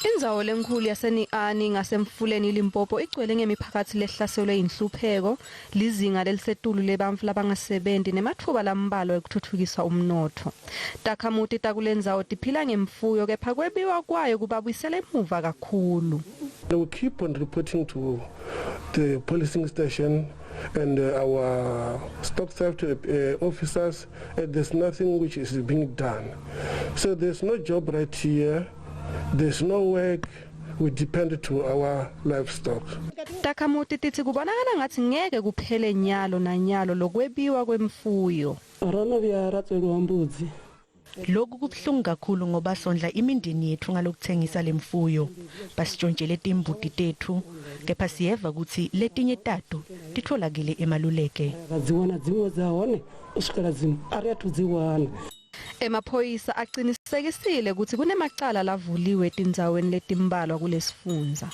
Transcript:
Indzawo lenkulu yase-Niani ngasemfuleni eLimpopo igcwele ngemiphakathi lehlaselwe inhlupheko, lizinga lelisetulu lebantfu labangasebenzi nemathuba lambalwa ekuthuthukisa umnotho. Takhamuti takulendzawo tiphila ngemfuyo kepha kwebiwa kwayo kubabuyisela emuva kakhulu. We keep on reporting to the policing station and our stock theft officers, and there's nothing which is being done. So there's no job right here. There's no work. We depend to our livestock. Takhamuti tithi kubonakala ngathi ngeke kuphele nyalo nanyalo lokwebiwa kwemfuyo. Rona biyaratshelwa mbuzi. Lokhu kubhlungu kakhulu ngoba sondla imindeni yethu ngalokuthengisa lemfuyo. Basitshontshele timbuti tethu kepha siyeva ukuthi letinye tato titholakele emaluleke. Ziwana dzimwe zawone usikala zimu ariathu ziwana. Emaphoyisa aqinisekisile ukuthi kunemacala lavuliwe etindzaweni letimbalwa kulesifundza.